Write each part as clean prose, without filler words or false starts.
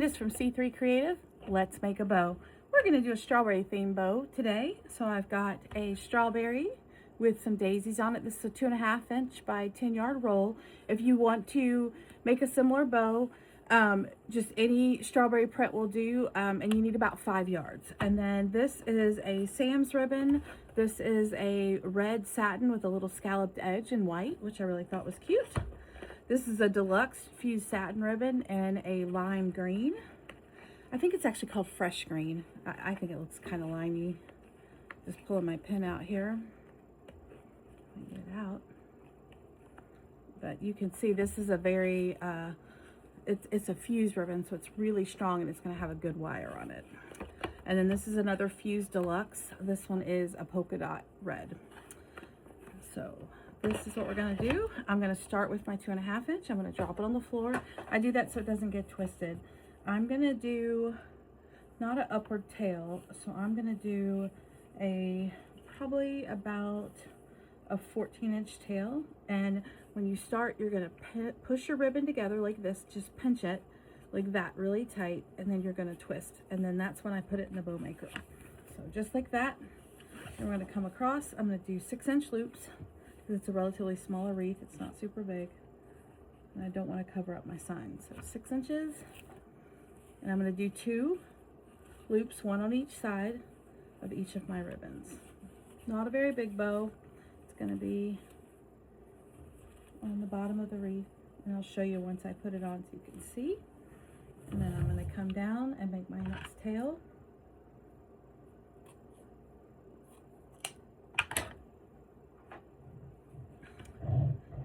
This is from C3 Creative. Let's make a bow. We're going to do a strawberry themed bow today. So I've got a strawberry with some daisies on it. This is a 2.5 inch by 10 yard roll. If you want to make a similar bow, just any strawberry print will do, and you need about 5 yards. And then this is a Sam's ribbon. This is a red satin with a little scalloped edge in white, which I really thought was cute. This is a deluxe fused satin ribbon in a lime green. I think it's actually called fresh green. I think it looks kind of limey. Just pulling my pin out here. Get it out. But you can see this is a very, it's a fused ribbon, so it's really strong and it's going to have a good wire on it. And then this is another fused deluxe. This one is a polka dot red. So this is what we're going to do. I'm going to start with my 2.5 inch. I'm going to drop it on the floor. I do that so it doesn't get twisted. I'm going to do not an upward tail, so I'm going to do a probably about a 14-inch tail. And when you start, you're going to push your ribbon together like this. Just pinch it like that really tight, and then you're going to twist. And then that's when I put it in the bow maker. So just like that. And we're going to come across. I'm going to do 6-inch loops. It's a relatively smaller wreath. It's not super big. And I don't want to cover up my sign. So 6 inches. And I'm going to do 2 loops, 1 on each side of each of my ribbons. Not a very big bow. It's going to be on the bottom of the wreath. And I'll show you once I put it on so you can see. And then I'm going to come down and make my next tail.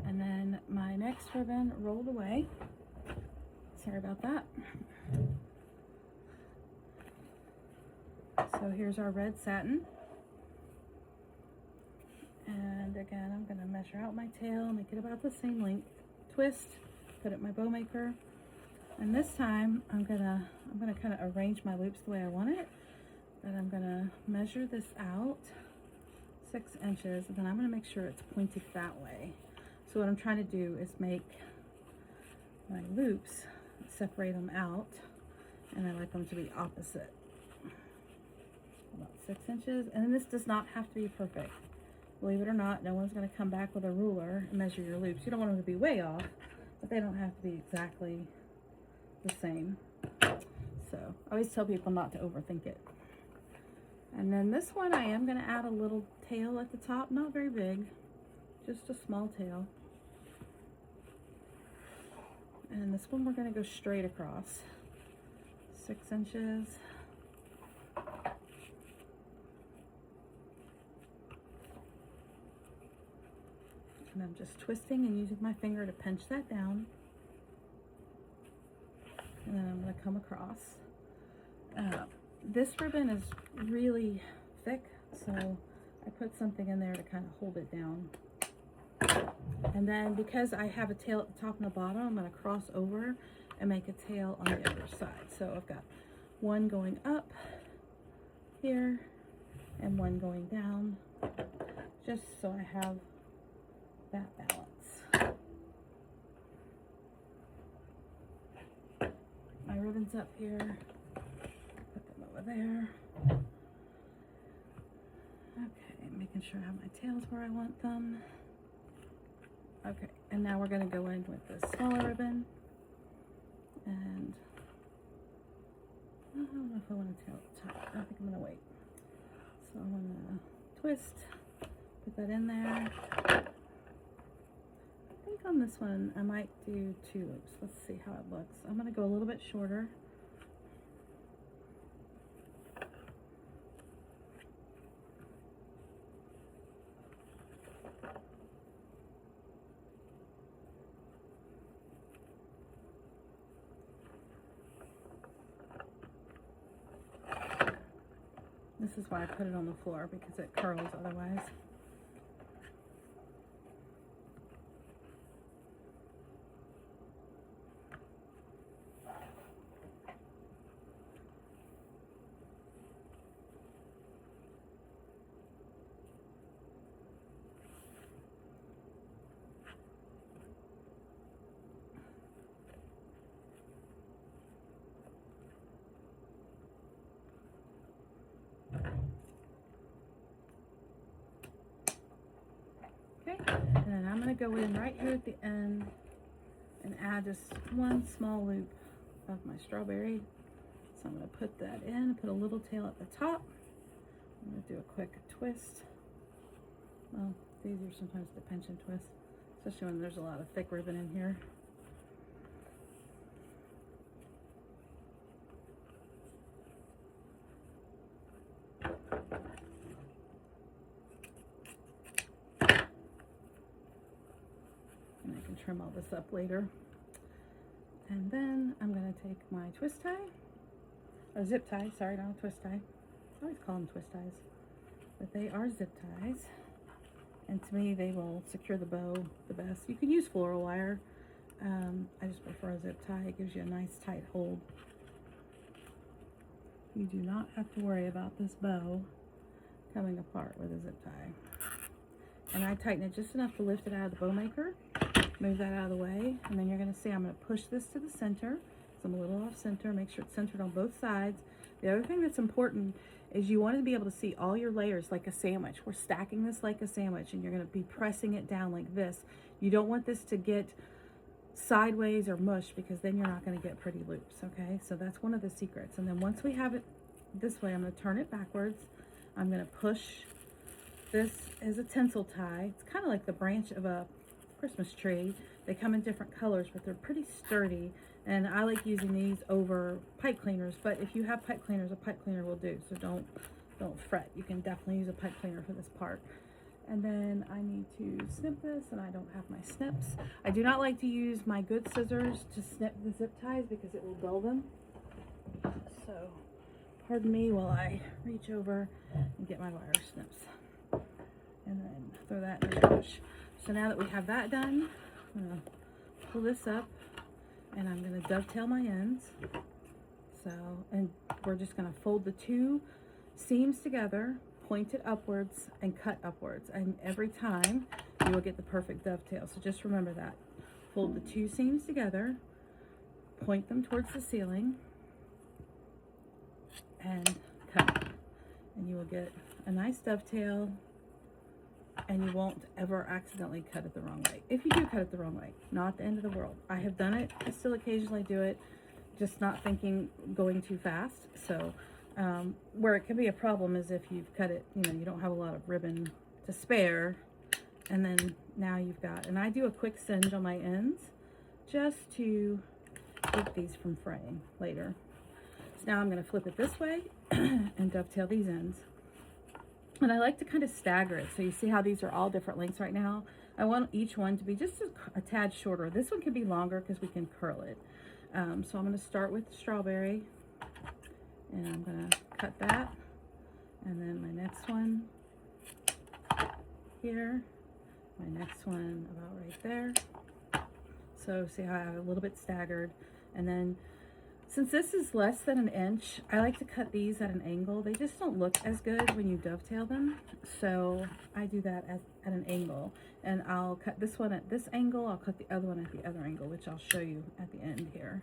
And then my next ribbon rolled away. Sorry about that. So here's our red satin. And again, I'm going to measure out my tail, make it about the same length. Twist, put it in my bow maker. And this time I'm gonna kind of arrange my loops the way I want it. And I'm gonna measure this out 6 inches, and then I'm gonna make sure it's pointed that way. So what I'm trying to do is make my loops, separate them out, and I like them to be opposite. About 6 inches, and then this does not have to be perfect. Believe it or not, no one's gonna come back with a ruler and measure your loops. You don't want them to be way off, but they don't have to be exactly the same. So I always tell people not to overthink it. And then this one I am going to add a little tail at the top, not very big, just a small tail. And this one we're going to go straight across 6 inches. And I'm just twisting and using my finger to pinch that down. And then I'm going to come across. This ribbon is really thick, so I put something in there to kind of hold it down. And then because I have a tail at the top and the bottom, I'm going to cross over and make a tail on the other side. So I've got one going up here and one going down, just so I have that balance. My ribbons up here, put them over there. Okay, making sure I have my tails where I want them. Okay, and now we're going to go in with the smaller ribbon. And I don't know if I want to tail it top. I think I'm going to wait. So I'm going to twist, put that in there. I think on this one I might do 2 loops. Let's see how it looks. I'm going to go a little bit shorter. This is why I put it on the floor, because it curls otherwise. then I'm going to go in right here at the end and add just one small loop of my strawberry. So I'm going to put that in, put a little tail at the top. I'm going to do a quick twist. Well, these are sometimes the pension twist, especially when there's a lot of thick ribbon in here. And I can trim all this up later. And then I'm going to take my twist tie, or zip tie, sorry, not a twist tie. I always call them twist ties, but they are zip ties. And to me, they will secure the bow the best. You can use floral wire. I just prefer a zip tie. It gives you a nice tight hold. You do not have to worry about this bow coming apart with a zip tie. And I tighten it just enough to lift it out of the bow maker. Move that out of the way. And then you're going to see I'm going to push this to the center. So I'm a little off center. Make sure it's centered on both sides. The other thing that's important is you want to be able to see all your layers like a sandwich. We're stacking this like a sandwich, and you're going to be pressing it down like this. You don't want this to get sideways or mush, because then you're not going to get pretty loops, okay? So that's one of the secrets. And then once we have it this way, I'm going to turn it backwards. I'm going to push this as a tinsel tie. It's kind of like the branch of a Christmas tree. They come in different colors, but they're pretty sturdy. And I like using these over pipe cleaners, but if you have pipe cleaners, a pipe cleaner will do. So don't fret. You can definitely use a pipe cleaner for this part. And then I need to snip this, and I don't have my snips. I do not like to use my good scissors to snip the zip ties because it will dull them. So pardon me while I reach over and get my wire snips. And then throw that in the trash. So now that we have that done, I'm going to pull this up, and I'm going to dovetail my ends. So, and we're just going to fold the two seams together, point it upwards, and cut upwards. And every time you will get the perfect dovetail. So just remember that. Fold the two seams together, point them towards the ceiling, and cut. And you will get a nice dovetail, and you won't ever accidentally cut it the wrong way. If you do cut it the wrong way, not the end of the world. I have done it. I still occasionally do it, just not thinking going too fast. So where it can be a problem is if you've cut it, you know, you don't have a lot of ribbon to spare, and then now you've got, and I do a quick singe on my ends just to keep these from fraying later. So now I'm going to flip it this way and dovetail these ends. And I like to kind of stagger it. So you see how these are all different lengths right now? I want each one to be just a tad shorter. This one can be longer because we can curl it. So I'm going to start with the strawberry, and I'm going to cut that. And then my next one here. My next one about right there. So see how I have a little bit staggered. And then since this is less than an inch, I like to cut these at an angle. They just don't look as good when you dovetail them. So I do that at an angle. And I'll cut this one at this angle. I'll cut the other one at the other angle, which I'll show you at the end here.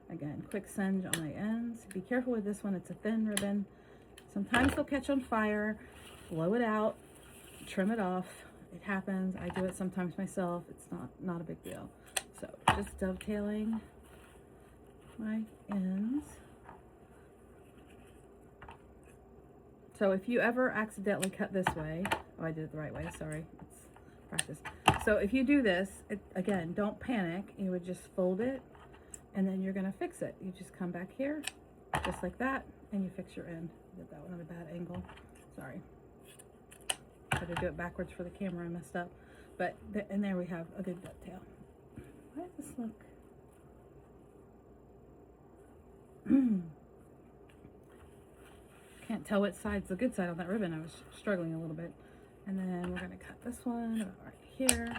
Again, quick singe on my ends. Be careful with this one. It's a thin ribbon. Sometimes they'll catch on fire. Blow it out. Trim it off. It happens. I do it sometimes myself. It's not a big deal. So just dovetailing my ends. So if you ever accidentally cut this way, oh, I did it the right way, sorry, it's practice. So if you do this, again, don't panic. You would just fold it, and then you're gonna fix it. You just come back here, just like that, and you fix your end. Did that one at a bad angle, sorry. Had to do it backwards for the camera, I messed up. But, and there we have a good dovetail. Why does this look? Can't tell what side's the good side on that ribbon. I was struggling a little bit. And then we're going to cut this one about right here.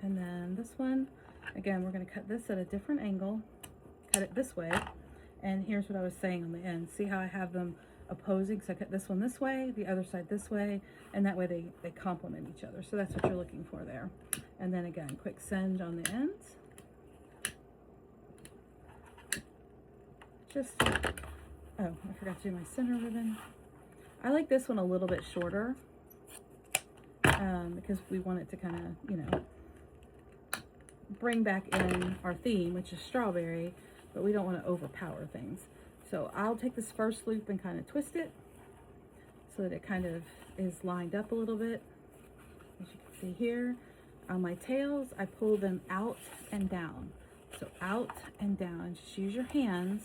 And then this one. Again, we're going to cut this at a different angle. Cut it this way. And here's what I was saying on the end. See how I have them opposing? So I cut this one this way, the other side this way, and that way they complement each other. So that's what you're looking for there. And then again, quick singe on the ends. Just, oh, I forgot to do my center ribbon. I like this one a little bit shorter. because we want it to kind of, you know, bring back in our theme, which is strawberry, but we don't want to overpower things. So I'll take this first loop and kind of twist it so that it kind of is lined up a little bit. As you can see here, on my tails, I pull them out and down. So out and down, just use your hands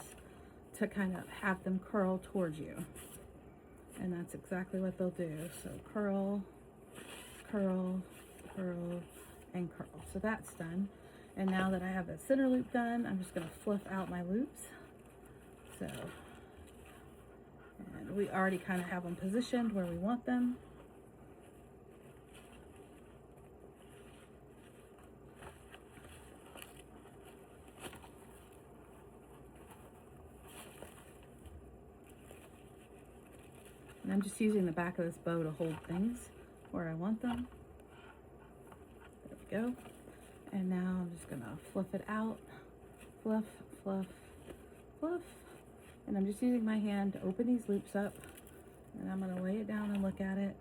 to kind of have them curl towards you. And that's exactly what they'll do. So curl, curl, curl, and curl. So that's done. And now that I have the center loop done, I'm just going to fluff out my loops. So, and we already kind of have them positioned where we want them. And I'm just using the back of this bow to hold things where I want them. There we go. And now I'm just gonna fluff it out. Fluff, fluff, fluff. And I'm just using my hand to open these loops up. And I'm gonna lay it down and look at it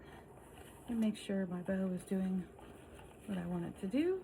and make sure my bow is doing what I want it to do.